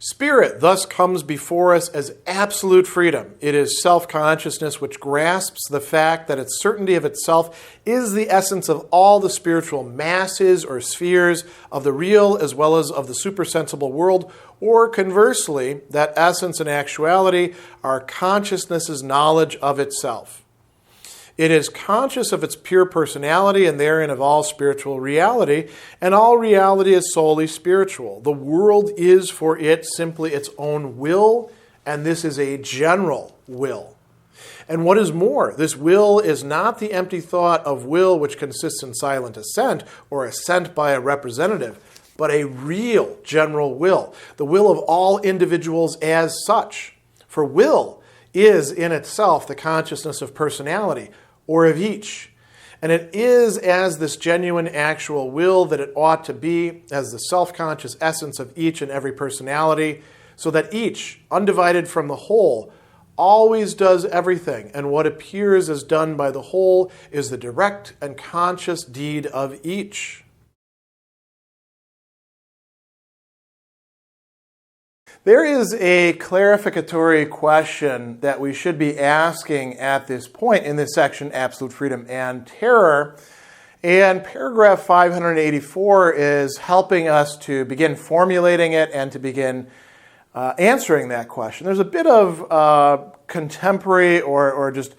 Spirit thus comes before us as absolute freedom. It is self-consciousness which grasps the fact that its certainty of itself is the essence of all the spiritual masses or spheres of the real as well as of the supersensible world, or conversely, that essence and actuality are consciousness's knowledge of itself. It is conscious of its pure personality and therein of all spiritual reality, and all reality is solely spiritual. The world is for it simply its own will, and this is a general will. And what is more, this will is not the empty thought of will which consists in silent assent or assent by a representative, but a real general will, the will of all individuals as such. For will is in itself the consciousness of personality, or of each. And it is as this genuine actual will that it ought to be, as the self-conscious essence of each and every personality, so that each, undivided from the whole, always does everything, and what appears as done by the whole is the direct and conscious deed of each. There is a clarificatory question that we should be asking at this point in this section, Absolute Freedom and Terror. And paragraph 584 is helping us to begin formulating it and to begin answering that question. There's a bit of contemporary or just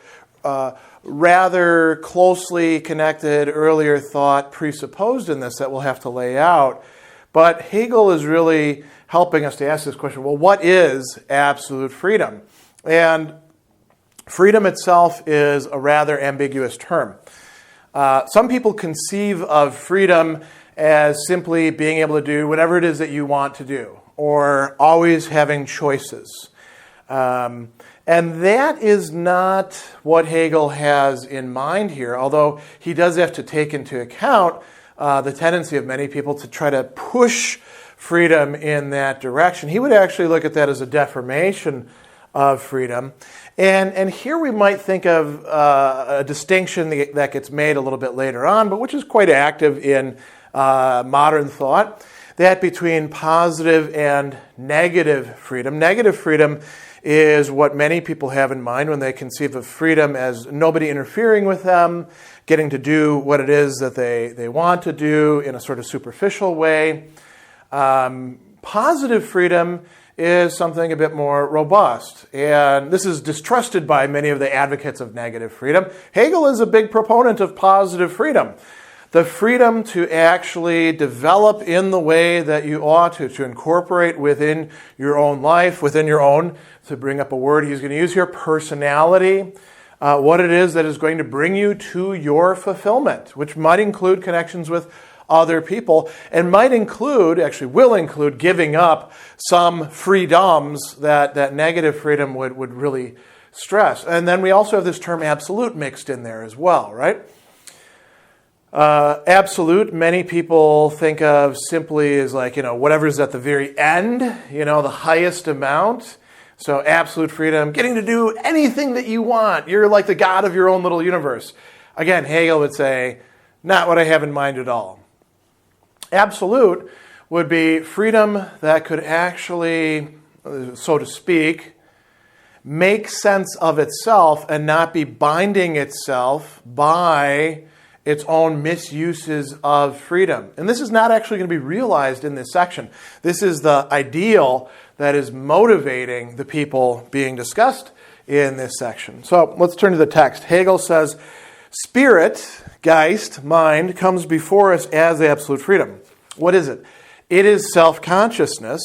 rather closely connected earlier thought presupposed in this that we'll have to lay out. But Hegel is really helping us to ask this question, well, what is absolute freedom? And freedom itself is a rather ambiguous term. Some people conceive of freedom as simply being able to do whatever it is that you want to do, or always having choices. And that is not what Hegel has in mind here, although he does have to take into account the tendency of many people to try to push freedom in that direction. He would actually look at that as a deformation of freedom. And here we might think of a distinction that gets made a little bit later on, but which is quite active in modern thought, that between positive and negative freedom. Negative freedom is what many people have in mind when they conceive of freedom as nobody interfering with them, getting to do what it is that they want to do in a sort of superficial way. Positive freedom is something a bit more robust, and this is distrusted by many of the advocates of negative freedom. Hegel is a big proponent of positive freedom, the freedom to actually develop in the way that you ought to incorporate within your own life, within your own, to bring up a word he's going to use here, personality, what it is that is going to bring you to your fulfillment, which might include connections with other people, and might include, actually will include, giving up some freedoms that negative freedom would really stress. And then we also have this term absolute mixed in there as well, right? Absolute, many people think of simply as like, whatever's at the very end, the highest amount. So absolute freedom, getting to do anything that you want. You're like the god of your own little universe. Again, Hegel would say, not what I have in mind at all. Absolute would be freedom that could actually, so to speak, make sense of itself and not be binding itself by its own misuses of freedom. And this is not actually going to be realized in this section. This is the ideal that is motivating the people being discussed in this section. So let's turn to the text. Hegel says, Spirit, Geist, mind, comes before us as absolute freedom. What is it? It is self-consciousness,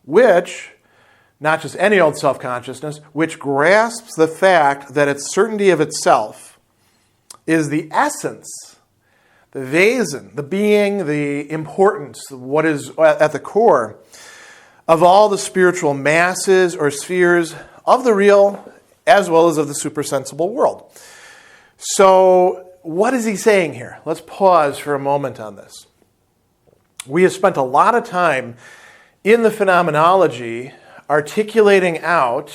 which, not just any old self-consciousness, which grasps the fact that its certainty of itself is the essence, the Wesen, the being, the importance, what is at the core of all the spiritual masses or spheres of the real as well as of the supersensible world. So what is he saying here? Let's pause for a moment on this. We have spent a lot of time in the phenomenology articulating out,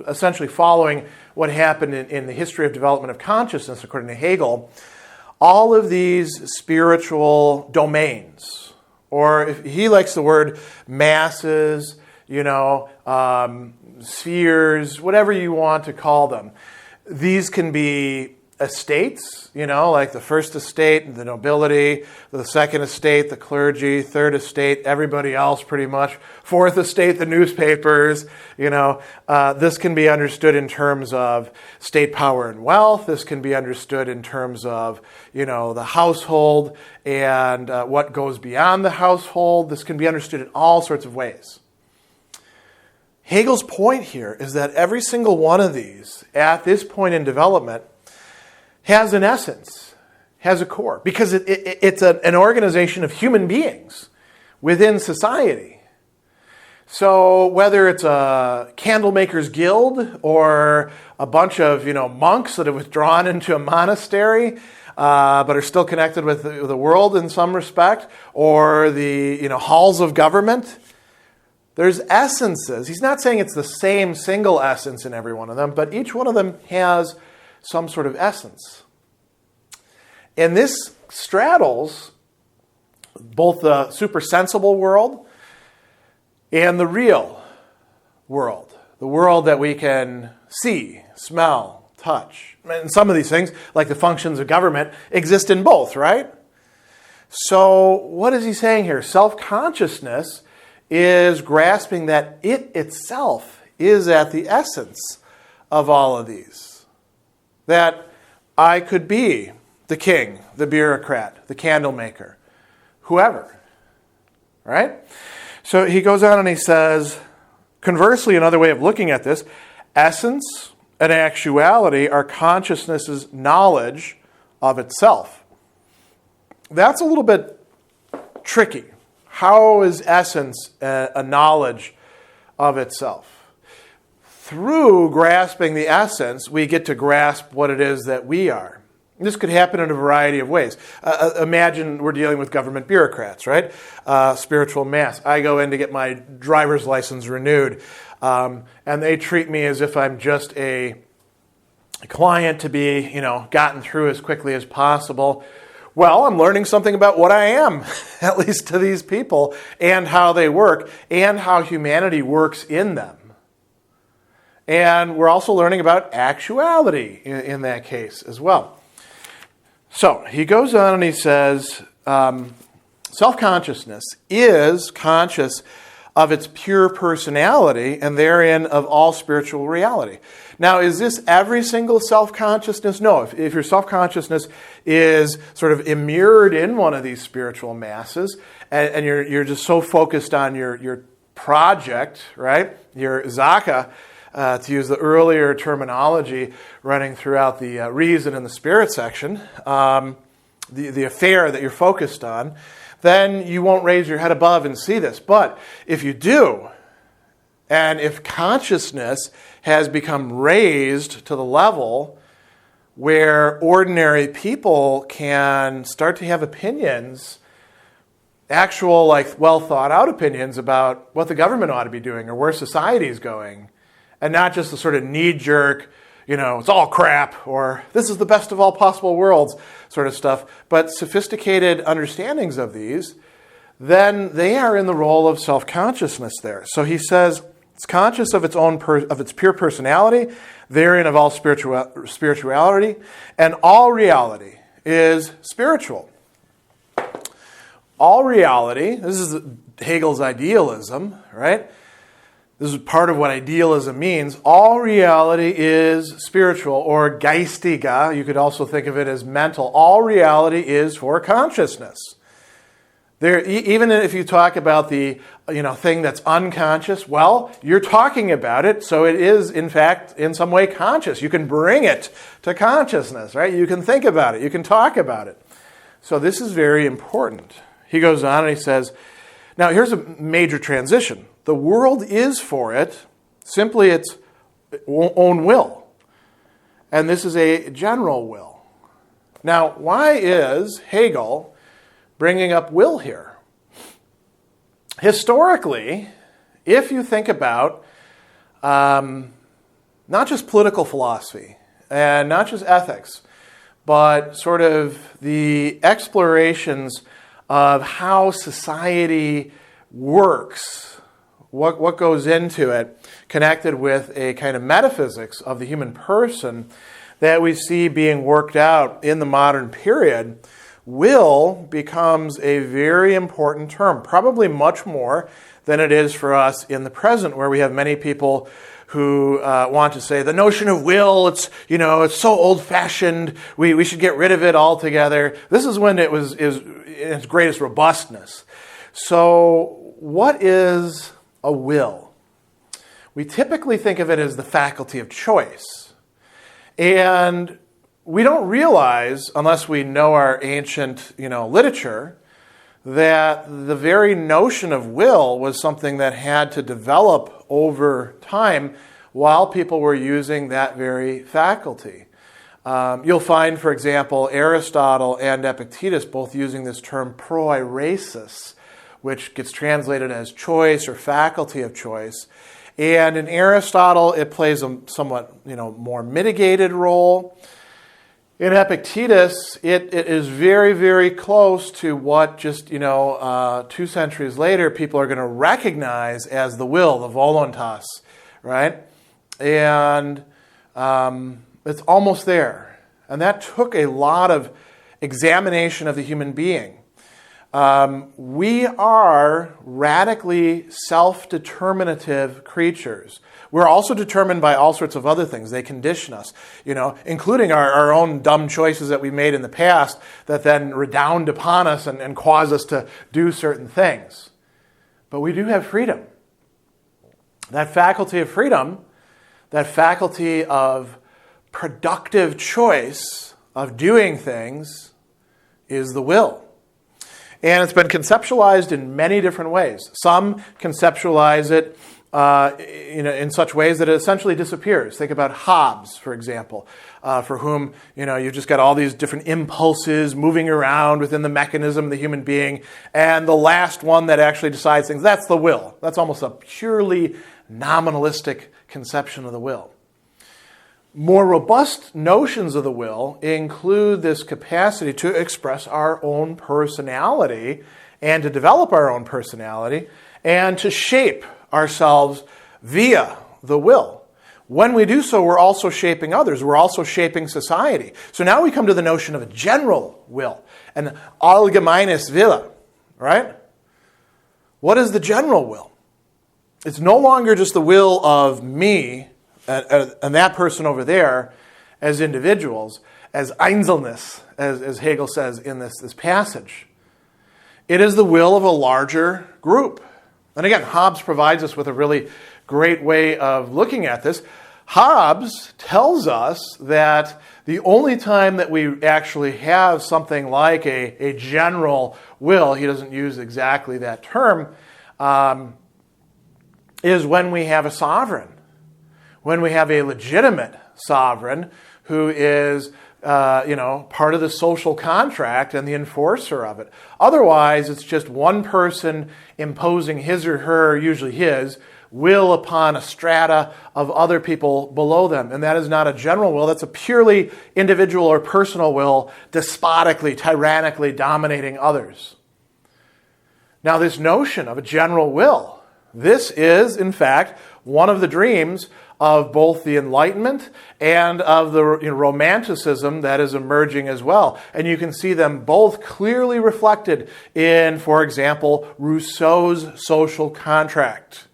essentially following what happened in the history of development of consciousness, according to Hegel, all of these spiritual domains, or if he likes the word masses, spheres, whatever you want to call them. These can be estates, like the first estate, the nobility, the second estate, the clergy, third estate, everybody else pretty much, fourth estate, the newspapers, this can be understood in terms of state power and wealth. This can be understood in terms of, the household and what goes beyond the household. This can be understood in all sorts of ways. Hegel's point here is that every single one of these, at this point in development, has an essence, has a core, because it's an organization of human beings within society. So whether it's a candlemaker's guild or a bunch of monks that have withdrawn into a monastery but are still connected with the world in some respect, or the halls of government, there's essences. He's not saying it's the same single essence in every one of them, but each one of them has some sort of essence. And this straddles both the supersensible world and the real world, the world that we can see, smell, touch. And some of these things, like the functions of government, exist in both, right? So what is he saying here? Self-consciousness is grasping that it itself is at the essence of all of these. That I could be the king, the bureaucrat, the candlemaker, whoever, right? So he goes on and he says, conversely, another way of looking at this, essence and actuality are consciousness's knowledge of itself. That's a little bit tricky. How is essence a knowledge of itself? Through grasping the essence, we get to grasp what it is that we are. This could happen in a variety of ways. Imagine we're dealing with government bureaucrats, right? Spiritual mass. I go in to get my driver's license renewed, and they treat me as if I'm just a client to be, gotten through as quickly as possible. Well, I'm learning something about what I am, at least to these people, and how they work, and how humanity works in them. And we're also learning about actuality in that case as well. So he goes on and he says, self-consciousness is conscious of its pure personality and therein of all spiritual reality. Now, is this every single self-consciousness? No. If your self-consciousness is sort of immured in one of these spiritual masses, and you're just so focused on your project, right, your zaka, to use the earlier terminology running throughout the reason and the spirit section, the affair that you're focused on, then you won't raise your head above and see this. But if you do, and if consciousness has become raised to the level where ordinary people can start to have opinions, actual, well thought out opinions about what the government ought to be doing or where society is going, and not just the sort of knee-jerk, it's all crap, or this is the best of all possible worlds sort of stuff, but sophisticated understandings of these, then they are in the role of self-consciousness there. So he says it's conscious of its own of its pure personality, therein of all spirituality, and all reality is spiritual. All reality, this is Hegel's idealism, right? This is part of what idealism means. All reality is spiritual, or geistige. You could also think of it as mental. All reality is for consciousness. There, even if you talk about the thing that's unconscious, well, you're talking about it, so it is, in fact, in some way conscious. You can bring it to consciousness, right? You can think about it. You can talk about it. So this is very important. He goes on and he says, now here's a major transition. The world is for it simply its own will. And this is a general will. Now, why is Hegel bringing up will here? Historically, if you think about not just political philosophy and not just ethics, but sort of the explorations of how society works, what goes into it, connected with a kind of metaphysics of the human person that we see being worked out in the modern period, will becomes a very important term, probably much more than it is for us in the present, where we have many people who want to say the notion of will, it's so old-fashioned, we should get rid of it altogether. This is when it was in its greatest robustness. So what is a will? We typically think of it as the faculty of choice. And we don't realize, unless we know our ancient literature, that the very notion of will was something that had to develop over time while people were using that very faculty. You'll find, for example, Aristotle and Epictetus both using this term proairesis, which gets translated as choice or faculty of choice. And in Aristotle, it plays a somewhat more mitigated role. In Epictetus, it is very, very close to what just 2 centuries later people are going to recognize as the will, the voluntas, right? And it's almost there. And that took a lot of examination of the human being. We are radically self-determinative creatures. We're also determined by all sorts of other things. They condition us, including our own dumb choices that we made in the past that then redound upon us and cause us to do certain things. But we do have freedom. That faculty of freedom, that faculty of productive choice of doing things, is the will. And it's been conceptualized in many different ways. Some conceptualize it in such ways that it essentially disappears. Think about Hobbes, for example, for whom you've just got all these different impulses moving around within the mechanism of the human being, and the last one that actually decides things, that's the will. That's almost a purely nominalistic conception of the will. More robust notions of the will include this capacity to express our own personality and to develop our own personality and to shape ourselves via the will. When we do so, we're also shaping others. We're also shaping society. So now we come to the notion of a general will, an allgemeines Wille, right? What is the general will? It's no longer just the will of me and that person over there as individuals, as Einzelness, as Hegel says in this passage. It is the will of a larger group. And again, Hobbes provides us with a really great way of looking at this. Hobbes tells us that the only time that we actually have something like a general will, he doesn't use exactly that term, is when we have a sovereign. When we have a legitimate sovereign who is, part of the social contract and the enforcer of it. Otherwise, it's just one person imposing his or her, usually his, will upon a strata of other people below them. And that is not a general will. That's a purely individual or personal will, despotically, tyrannically dominating others. Now, this notion of a general will, this is, in fact, one of the dreams of both the Enlightenment and of the Romanticism that is emerging as well. And you can see them both clearly reflected in, for example, Rousseau's social contract.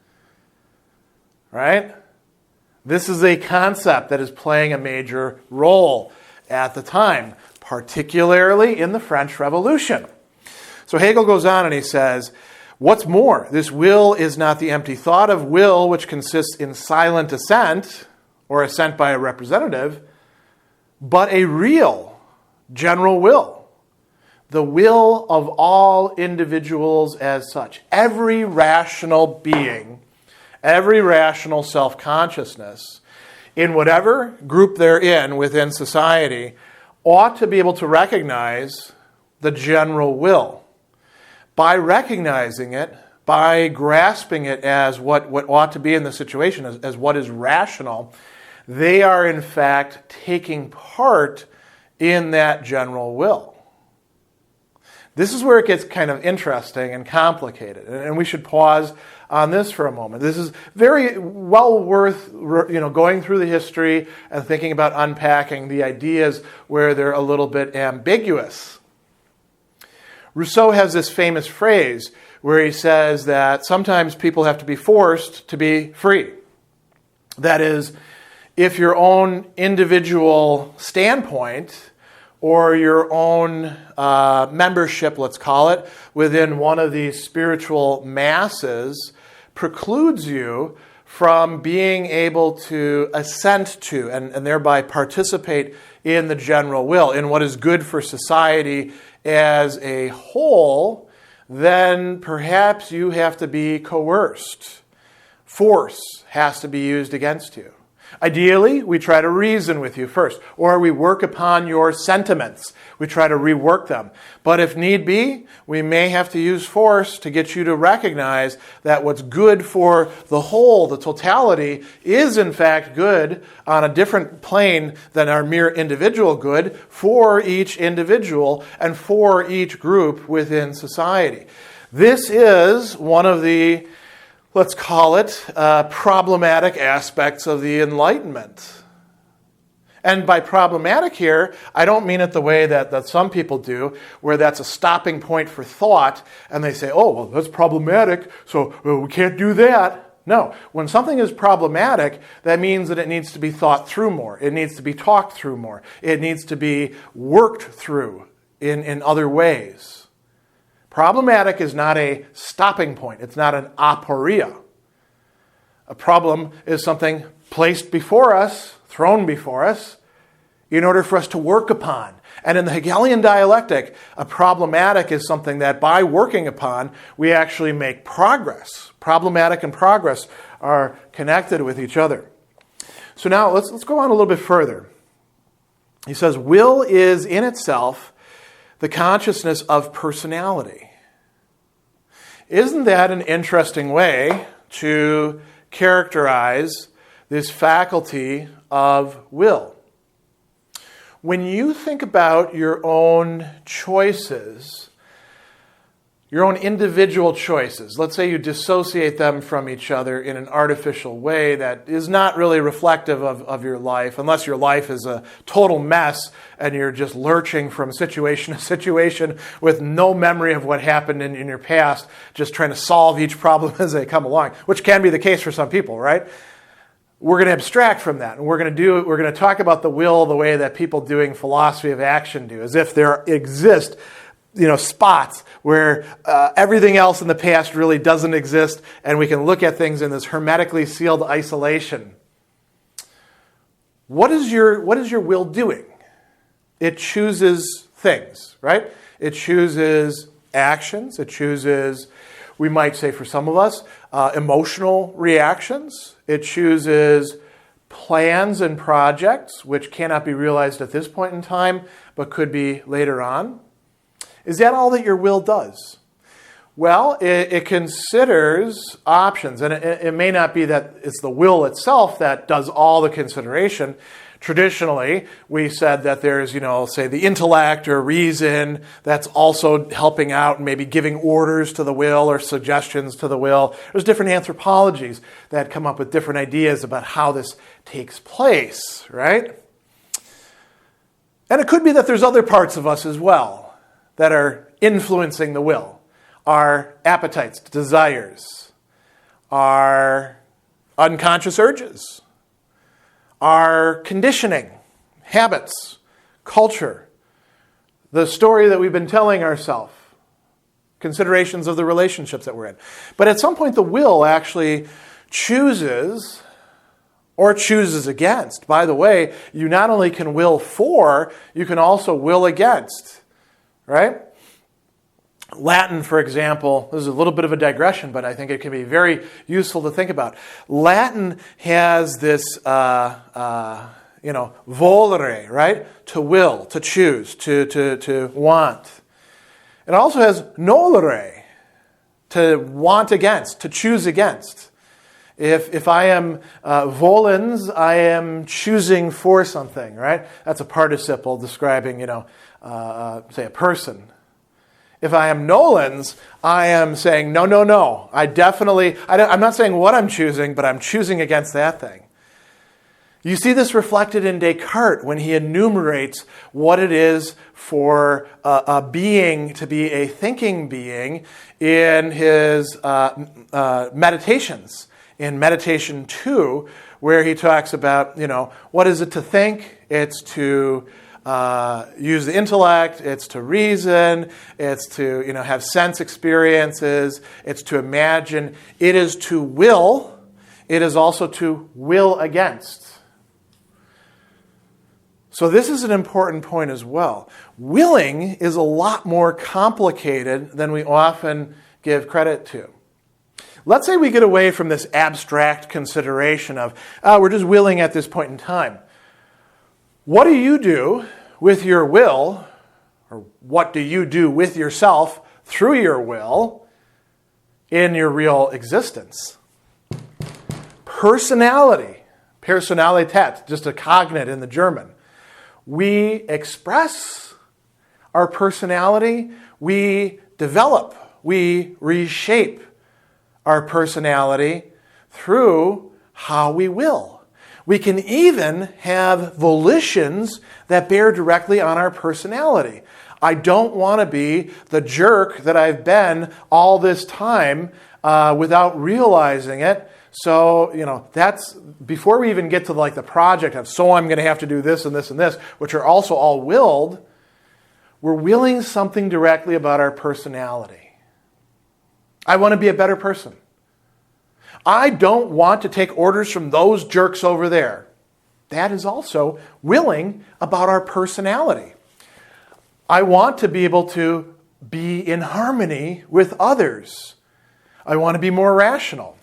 Right? This is a concept that is playing a major role at the time, particularly in the French Revolution. So Hegel goes on and he says, what's more, this will is not the empty thought of will which consists in silent assent, or assent by a representative, but a real general will. The will of all individuals as such. Every rational being, every rational self-consciousness, in whatever group they're in within society, ought to be able to recognize the general will. By recognizing it, by grasping it as what ought to be in the situation, as what is rational, they are in fact taking part in that general will. This is where it gets kind of interesting and complicated, and we should pause on this for a moment. This is very well worth going through the history and thinking about unpacking the ideas where they're a little bit ambiguous. Rousseau has this famous phrase where he says that sometimes people have to be forced to be free. That is, if your own individual standpoint or your own membership, let's call it, within one of these spiritual masses precludes you from being able to assent to and thereby participate in the general will, in what is good for society as a whole, then perhaps you have to be coerced. Force has to be used against you. Ideally, we try to reason with you first, or we work upon your sentiments. We try to rework them. But if need be, we may have to use force to get you to recognize that what's good for the whole, the totality, is in fact good on a different plane than our mere individual good for each individual and for each group within society. This is one of the, let's call it, problematic aspects of the Enlightenment. And by problematic here, I don't mean it the way that some people do, where that's a stopping point for thought, and they say, oh, well, that's problematic, so we can't do that. No, when something is problematic, that means that it needs to be thought through more. It needs to be talked through more. It needs to be worked through in other ways. Problematic is not a stopping point. It's not an aporia. A problem is something placed before us, thrown before us, in order for us to work upon. And in the Hegelian dialectic, a problematic is something that by working upon, we actually make progress. Problematic and progress are connected with each other. So now let's go on a little bit further. He says, will is in itself the consciousness of personality. Isn't that an interesting way to characterize this faculty of will? When you think about your own choices, your own individual choices, let's say you dissociate them from each other in an artificial way that is not really reflective of your life, unless your life is a total mess and you're just lurching from situation to situation with no memory of what happened in your past, just trying to solve each problem as they come along, which can be the case for some people, right? We're going to abstract from that, and we're going to talk about the will the way that people doing philosophy of action do, as if there exist spots where everything else in the past really doesn't exist, and we can look at things in this hermetically sealed isolation. What is your will doing? It chooses things, right? It chooses actions. It chooses, we might say for some of us, emotional reactions. It chooses plans and projects, which cannot be realized at this point in time, but could be later on. Is that all that your will does? Well, it considers options, and it may not be that it's the will itself that does all the consideration. Traditionally, we said that there's, say the intellect or reason that's also helping out and maybe giving orders to the will or suggestions to the will. There's different anthropologies that come up with different ideas about how this takes place, right? And it could be that there's other parts of us as well that are influencing the will. Our appetites, desires, our unconscious urges, our conditioning, habits, culture, the story that we've been telling ourselves, considerations of the relationships that we're in. But at some point, the will actually chooses or chooses against. By the way, you not only can will for, you can also will against, right? Latin, for example, this is a little bit of a digression, but I think it can be very useful to think about. Latin has this, volere, right? To will, to choose, to want. It also has nolere, to want against, to choose against. If I am volens, I am choosing for something, right? That's a participle describing, say a person. If I am Nolan's, I am saying, no, no, no. I'm not saying what I'm choosing, but I'm choosing against that thing. You see this reflected in Descartes when he enumerates what it is for a being to be a thinking being in his meditations. In Meditation 2, where he talks about, what is it to think? It's to use the intellect, it's to reason, it's to have sense experiences, it's to imagine, it is to will, it is also to will against. So this is an important point as well. Willing is a lot more complicated than we often give credit to. Let's say we get away from this abstract consideration of, we're just willing at this point in time. What do you do with your will, or what do you do with yourself through your will in your real existence? Personality, Personalität, just a cognate in the German. We express our personality, we develop, we reshape our personality through how we will. We can even have volitions that bear directly on our personality. I don't want to be the jerk that I've been all this time without realizing it. So, that's before we even get to the project of, so I'm going to have to do this and this and this, which are also all willed, we're willing something directly about our personality. I want to be a better person. I don't want to take orders from those jerks over there. That is also willing about our personality. I want to be able to be in harmony with others. I want to be more rational.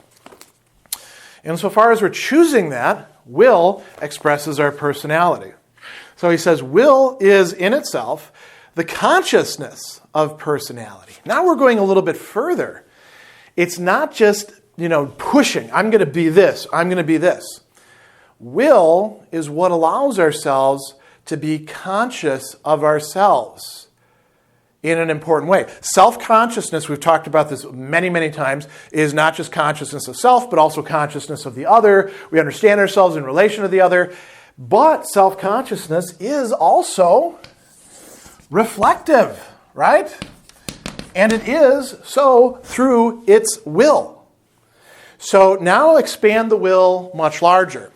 Insofar as we're choosing that, will expresses our personality. So he says, will is in itself the consciousness of personality. Now we're going a little bit further. It's not just, pushing, I'm going to be this, I'm going to be this. Will is what allows ourselves to be conscious of ourselves in an important way. Self-consciousness, we've talked about this many, many times, is not just consciousness of self, but also consciousness of the other. We understand ourselves in relation to the other. But self-consciousness is also reflective, right? And it is so through its will. So now expand the will much larger,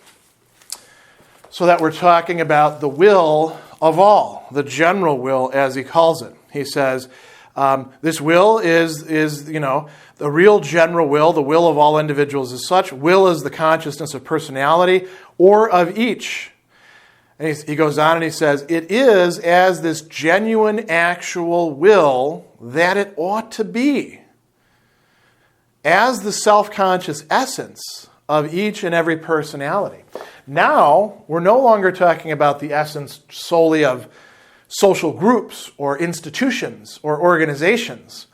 so that we're talking about the will of all, the general will, as he calls it. He says, this will is the real general will, the will of all individuals as such. Will is the consciousness of personality or of each. And he goes on and he says, it is as this genuine actual will that it ought to be, as the self-conscious essence of each and every personality. Now, we're no longer talking about the essence solely of social groups or institutions or organizations.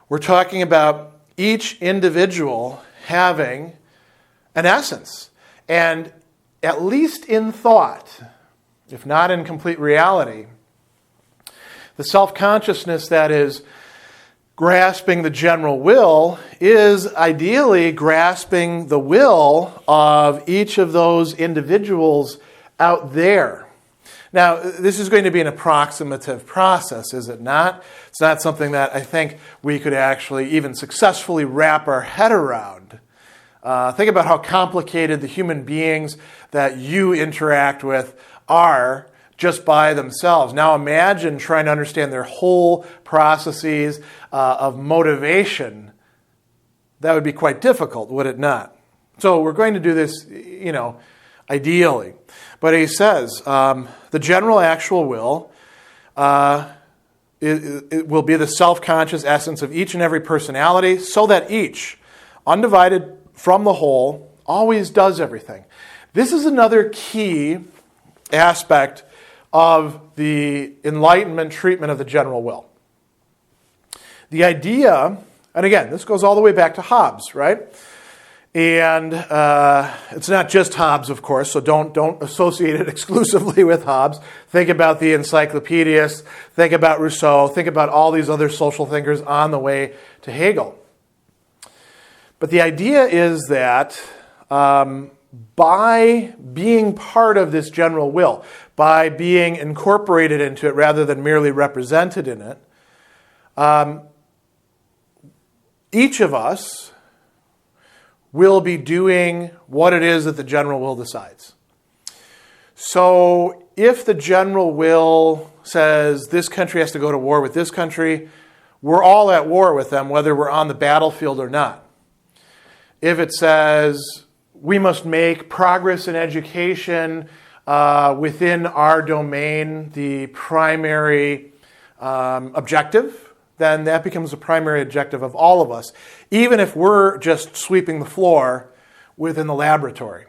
We're talking about each individual having an essence. And at least in thought, if not in complete reality, the self-consciousness that is grasping the general will is ideally grasping the will of each of those individuals out there. Now, this is going to be an approximative process, is it not? It's not something that I think we could actually even successfully wrap our head around. Think about how complicated the human beings that you interact with are just by themselves. Now imagine trying to understand their whole processes of motivation. That would be quite difficult, would it not? So we're going to do this, ideally. But he says, the general actual will, it will be the self-conscious essence of each and every personality, so that each, undivided from the whole, always does everything. This is another key aspect of the Enlightenment treatment of the general will. The idea, and again, this goes all the way back to Hobbes, right? And it's not just Hobbes, of course, so don't associate it exclusively with Hobbes. Think about the encyclopedists, think about Rousseau, think about all these other social thinkers on the way to Hegel. But the idea is that by being part of this general will, by being incorporated into it rather than merely represented in it, each of us will be doing what it is that the general will decides. So if the general will says this country has to go to war with this country, we're all at war with them, whether we're on the battlefield or not. If it says we must make progress in education within our domain the primary objective, then that becomes the primary objective of all of us, even if we're just sweeping the floor within the laboratory.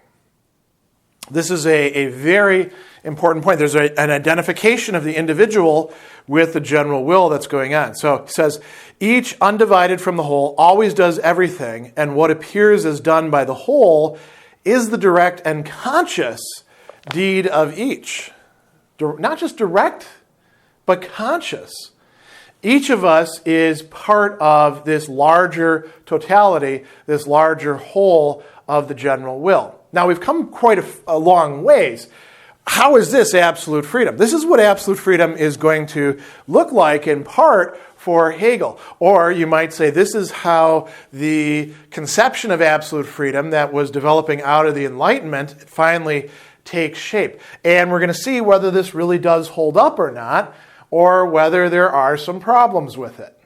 This is a very important point. There's an identification of the individual with the general will that's going on. So he says, each undivided from the whole always does everything, and what appears as done by the whole is the direct and conscious deed of each. Not just direct, but conscious. Each of us is part of this larger totality, this larger whole of the general will. Now, we've come quite a long ways. How is this absolute freedom? This is what absolute freedom is going to look like in part for Hegel. Or you might say this is how the conception of absolute freedom that was developing out of the Enlightenment finally takes shape. And we're going to see whether this really does hold up or not, or whether there are some problems with it.